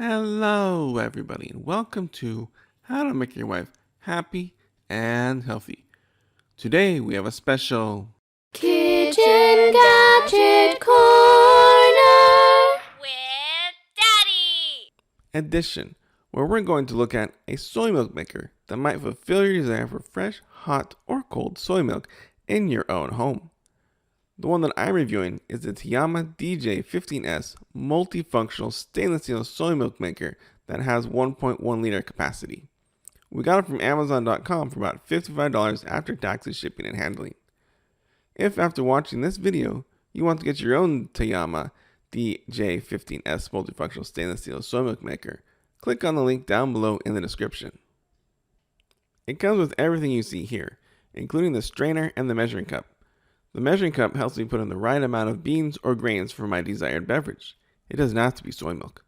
Hello, everybody, and welcome to How to Make Your Wife Happy and Healthy. Today we have a special Kitchen Gadget Corner with Daddy edition where we're going to look at a soy milk maker that might fulfill your desire for fresh, hot, or cold soy milk in your own home. The one that I'm reviewing is the Tayama DJ-15S multifunctional stainless steel soy milk maker that has 1.1 liter capacity. We got it from Amazon.com for about $55 after taxes, shipping, and handling. If after watching this video you want to get your own Tayama DJ-15S multifunctional stainless steel soy milk maker, click on the link down below in the description. It comes with everything you see here, including the strainer and the measuring cup. The measuring cup helps me put in the right amount of beans or grains for my desired beverage. It doesn't have to be soy milk.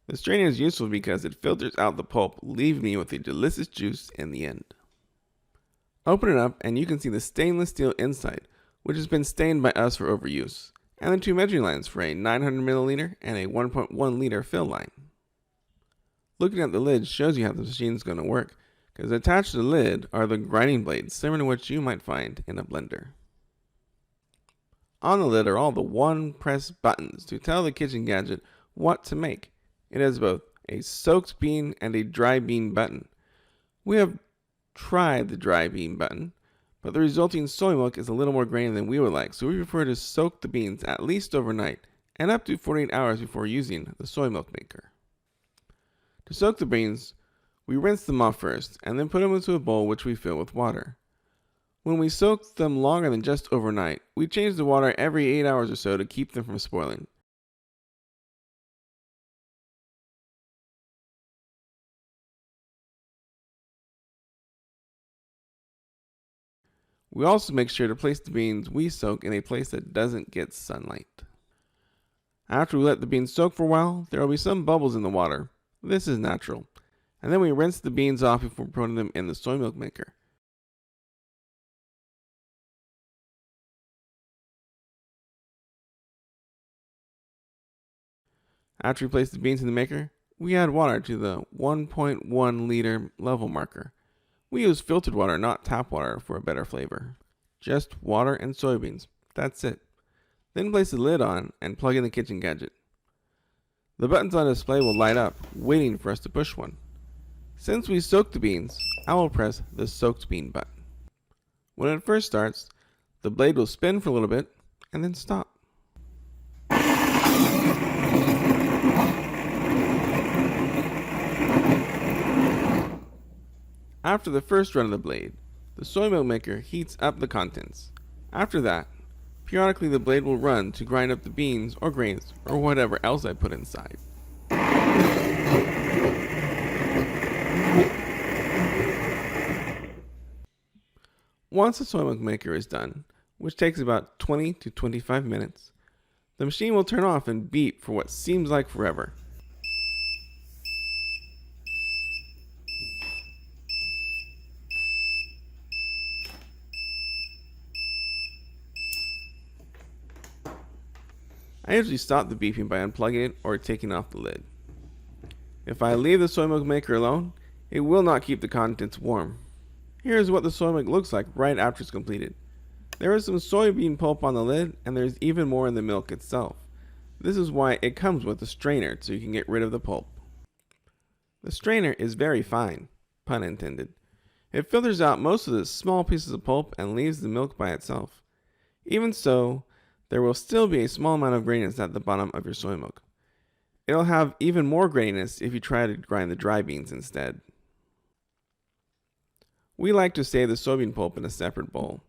The strainer is useful because it filters out the pulp, leaving me with a delicious juice in the end. Open it up and you can see the stainless steel inside, which has been stained by us for overuse, and the two measuring lines for a 900 milliliter and a 1.1 liter fill line. Looking at the lid shows you how the machine is going to work, because attached to the lid are the grinding blades similar to what you might find in a blender. On the lid are all the one-press buttons to tell the kitchen gadget what to make. It has both a soaked bean and a dry bean button. We have tried the dry bean button, but the resulting soy milk is a little more grainy than we would like, so we prefer to soak the beans at least overnight and up to 48 hours before using the soy milk maker. To soak the beans, we rinse them off first and then put them into a bowl which we fill with water. When we soak them longer than just overnight, we change the water every 8 hours or so to keep them from spoiling. We also make sure to place the beans we soak in a place that doesn't get sunlight. After we let the beans soak for a while, there will be some bubbles in the water. This is natural. And then we rinse the beans off before putting them in the soy milk maker. After we place the beans in the maker, we add water to the 1.1 liter level marker. We use filtered water, not tap water, for a better flavor. Just water and soybeans. That's it. Then place the lid on and plug in the kitchen gadget. The buttons on display will light up, waiting for us to push one. Since we soaked the beans, I will press the soaked bean button. When it first starts, the blade will spin for a little bit and then stop. After the first run of the blade, the soy milk maker heats up the contents. After that, periodically the blade will run to grind up the beans or grains or whatever else I put inside. Once the soy milk maker is done, which takes about 20 to 25 minutes, the machine will turn off and beep for what seems like forever. I usually stop the beeping by unplugging it or taking off the lid. If I leave the soy milk maker alone, it will not keep the contents warm. Here is what the soy milk looks like right after it's completed. There is some soybean pulp on the lid, and there's even more in the milk itself. This is why it comes with a strainer, so you can get rid of the pulp. The strainer is very fine, pun intended. It filters out most of the small pieces of pulp and leaves the milk by itself. Even so, there will still be a small amount of graininess at the bottom of your soy milk. It'll have even more graininess if you try to grind the dry beans instead. We like to save the soybean pulp in a separate bowl.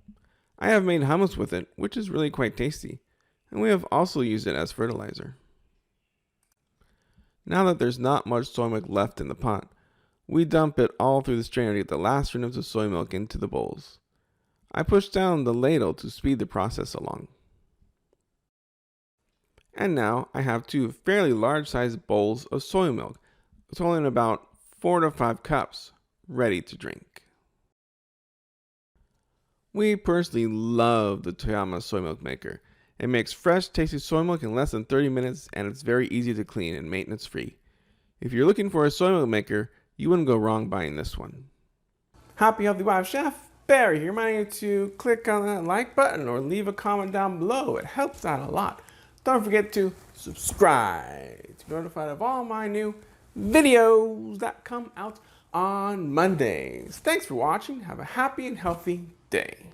I have made hummus with it, which is really quite tasty, and we have also used it as fertilizer. Now that there's not much soy milk left in the pot, we dump it all through the strainer to get the last remnants of soy milk into the bowls. I push down the ladle to speed the process along. And now I have two fairly large-sized bowls of soy milk, totaling about 4 to 5 cups, ready to drink. We personally love the Tayama soy milk maker. It makes fresh, tasty soy milk in less than 30 minutes, and it's very easy to clean and maintenance-free. If you're looking for a soy milk maker, you wouldn't go wrong buying this one. Happy Healthy Wife Chef Barry here, reminding you to click on that like button or leave a comment down below. It helps out a lot. Don't forget to subscribe to be notified of all my new videos that come out on Mondays. Thanks for watching. Have a happy and healthy day.